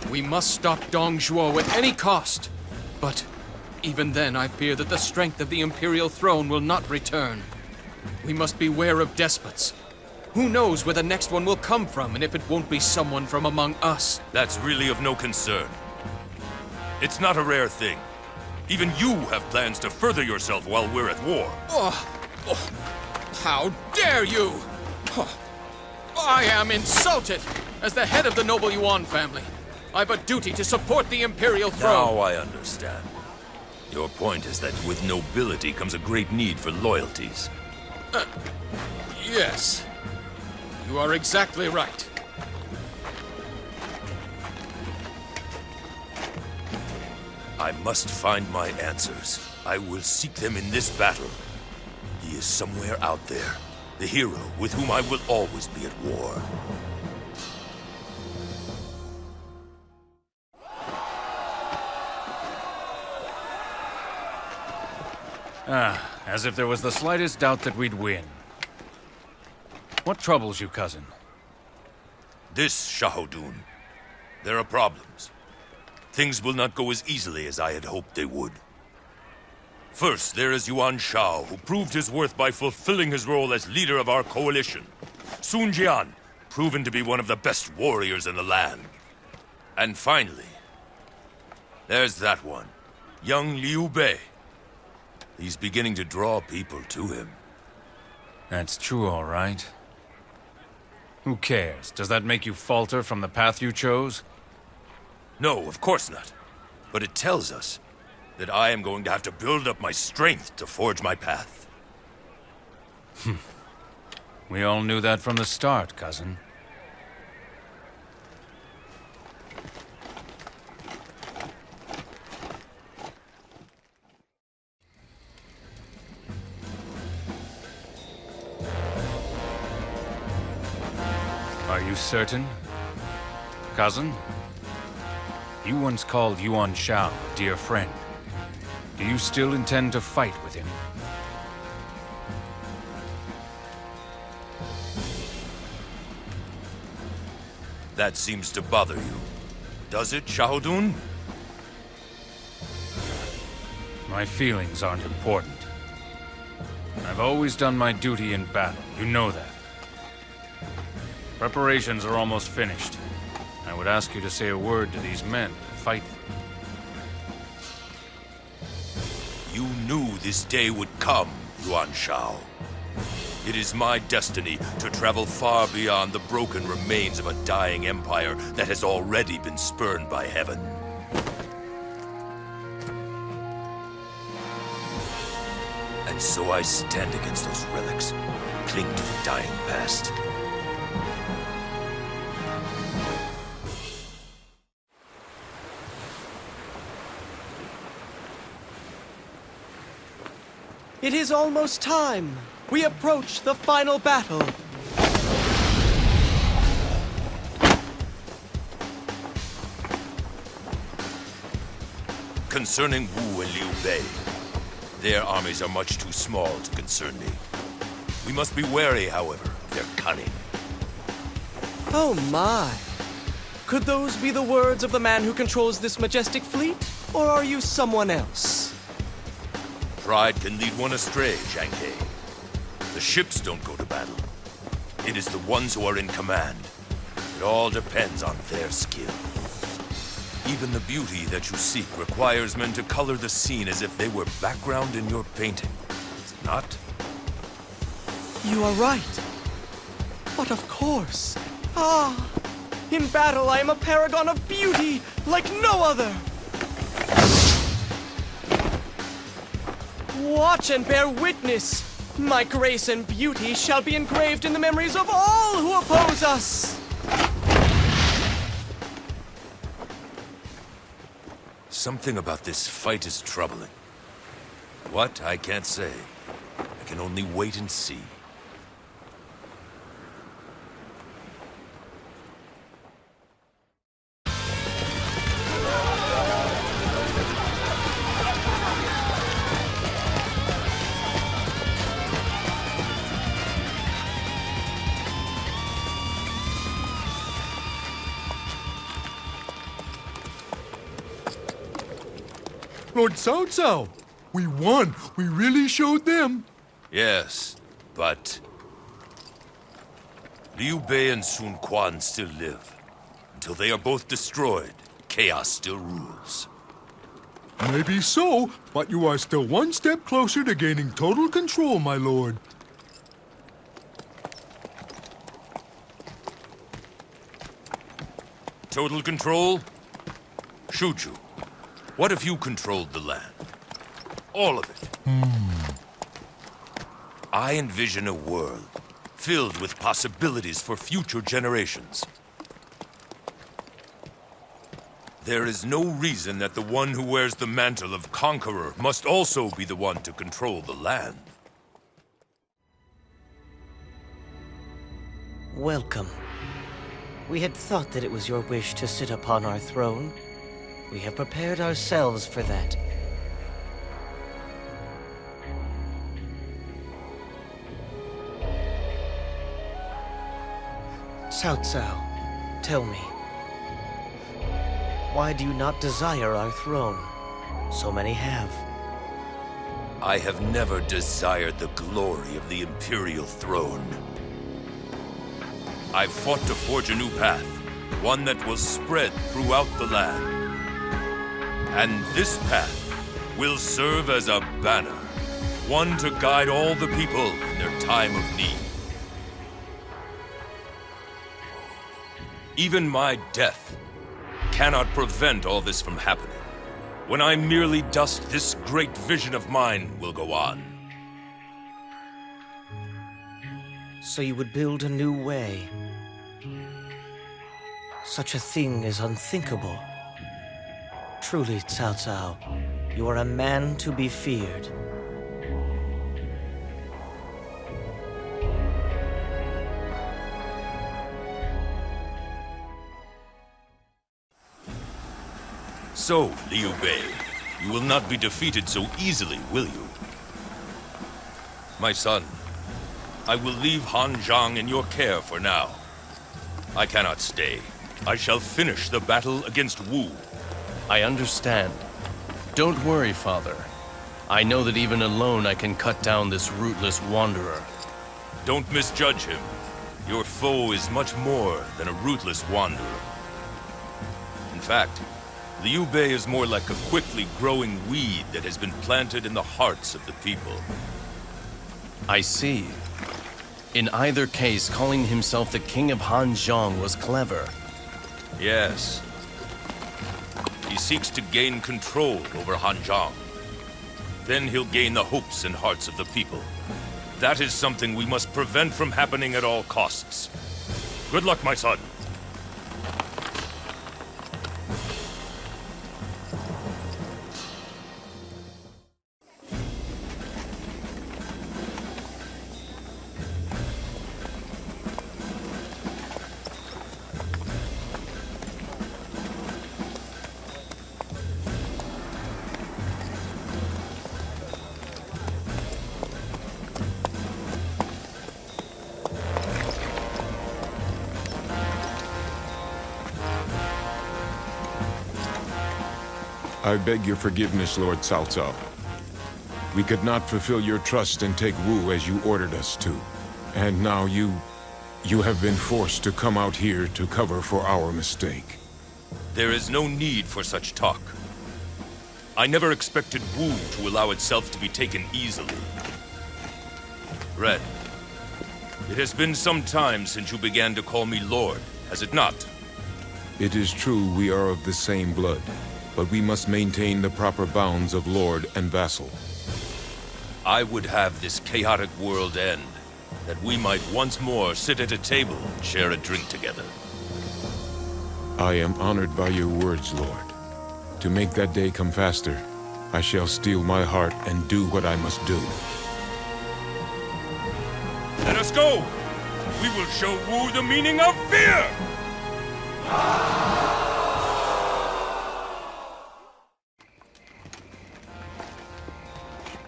We must stop Dong Zhuo at any cost. But even then, I fear that the strength of the Imperial throne will not return. We must beware of despots. Who knows where the next one will come from, and if it won't be someone from among us. That's really of no concern. It's not a rare thing. Even you have plans to further yourself while we're at war. How dare you! I am insulted! As the head of the noble Yuan family, I've a duty to support the Imperial throne. Now I understand. Your point is that with nobility comes a great need for loyalties. Yes. You are exactly right. I must find my answers. I will seek them in this battle. He is somewhere out there. The hero with whom I will always be at war. As if there was the slightest doubt that we'd win. What troubles you, cousin? This, Shahodun. There are problems. Things will not go as easily as I had hoped they would. First, there is Yuan Shao, who proved his worth by fulfilling his role as leader of our coalition. Sun Jian, proven to be one of the best warriors in the land. And finally, there's that one, young Liu Bei. He's beginning to draw people to him. That's true, all right. Who cares? Does that make you falter from the path you chose? No, of course not. But it tells us that I am going to have to build up my strength to forge my path. We all knew that from the start, cousin. Are you certain? Cousin? You once called Yuan Shao a dear friend. Do you still intend to fight with him? That seems to bother you. Does it, Shahodun? My feelings aren't important. I've always done my duty in battle, you know that. Preparations are almost finished. I would ask you to say a word to these men to fight for me. You knew this day would come, Yuan Shao. It is my destiny to travel far beyond the broken remains of a dying empire that has already been spurned by heaven. And so I stand against those relics, cling to the dying past. It is almost time. We approach the final battle. Concerning Wu and Liu Bei, their armies are much too small to concern me. We must be wary, however, of their cunning. Oh my. Could those be the words of the man who controls this majestic fleet? Or are you someone else? Pride can lead one astray, Zhang He. The ships don't go to battle. It is the ones who are in command. It all depends on their skill. Even the beauty that you seek requires men to color the scene as if they were background in your painting. Is it not? You are right. But of course. In battle I am a paragon of beauty, like no other. Watch and bear witness. My grace and beauty shall be engraved in the memories of all who oppose us. Something about this fight is troubling. What? I can't say. I can only wait and see. Lord Cao Cao. We won. We really showed them. Yes, but Liu Bei and Sun Quan still live. Until they are both destroyed, chaos still rules. Maybe so, but you are still one step closer to gaining total control, my lord. Total control? Shuju, what if you controlled the land? All of it. I envision a world filled with possibilities for future generations. There is no reason that the one who wears the mantle of conqueror must also be the one to control the land. Welcome. We had thought that it was your wish to sit upon our throne. We have prepared ourselves for that. Cao Cao, tell me. Why do you not desire our throne? So many have. I have never desired the glory of the Imperial throne. I've fought to forge a new path, one that will spread throughout the land. And this path will serve as a banner, one to guide all the people in their time of need. Even my death cannot prevent all this from happening. When I'm merely dust, this great vision of mine will go on. So you would build a new way. Such a thing is unthinkable. Truly, Cao Cao, you are a man to be feared. So, Liu Bei, you will not be defeated so easily, will you? My son, I will leave Han Zhang in your care for now. I cannot stay. I shall finish the battle against Wu. I understand. Don't worry, Father. I know that even alone I can cut down this rootless wanderer. Don't misjudge him. Your foe is much more than a rootless wanderer. In fact, Liu Bei is more like a quickly growing weed that has been planted in the hearts of the people. I see. In either case, calling himself the King of Hanzhong was clever. Yes. He seeks to gain control over Hanzhong. Then he'll gain the hopes and hearts of the people. That is something we must prevent from happening at all costs. Good luck, my son. I beg your forgiveness, Lord Cao Cao. We could not fulfill your trust and take Wu as you ordered us to. And now you have been forced to come out here to cover for our mistake. There is no need for such talk. I never expected Wu to allow itself to be taken easily. Red, it has been some time since you began to call me Lord, has it not? It is true we are of the same blood, but we must maintain the proper bounds of Lord and vassal. I would have this chaotic world end, that we might once more sit at a table and share a drink together. I am honored by your words, Lord. To make that day come faster, I shall steel my heart and do what I must do. Let us go! We will show Wu the meaning of fear!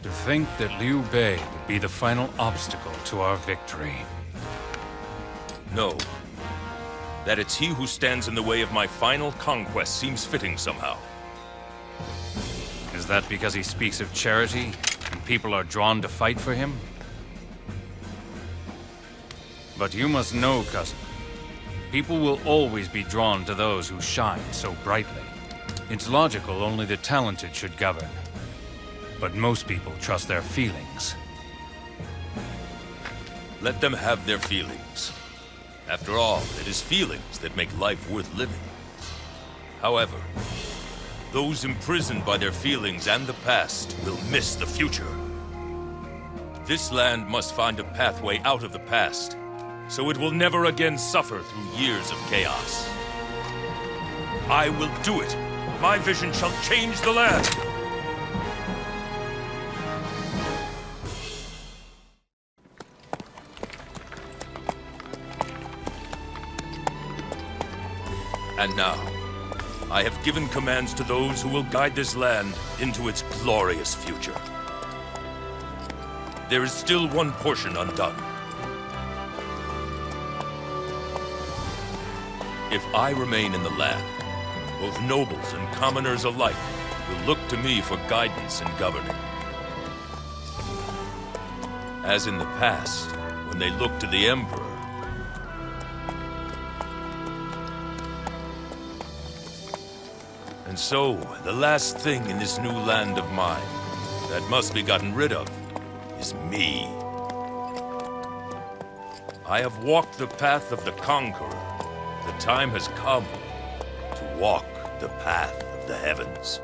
To think that Liu Bei would be the final obstacle to our victory. No. That it's he who stands in the way of my final conquest seems fitting somehow. Is that because he speaks of charity, and people are drawn to fight for him? But you must know, cousin, people will always be drawn to those who shine so brightly. It's logical only the talented should govern. But most people trust their feelings. Let them have their feelings. After all, it is feelings that make life worth living. However, those imprisoned by their feelings and the past will miss the future. This land must find a pathway out of the past, so it will never again suffer through years of chaos. I will do it! My vision shall change the land! And now, I have given commands to those who will guide this land into its glorious future. There is still one portion undone. If I remain in the land, both nobles and commoners alike will look to me for guidance in governing. As in the past, when they looked to the Emperor. And so, the last thing in this new land of mine that must be gotten rid of is me. I have walked the path of the conqueror. The time has come to walk the path of the heavens.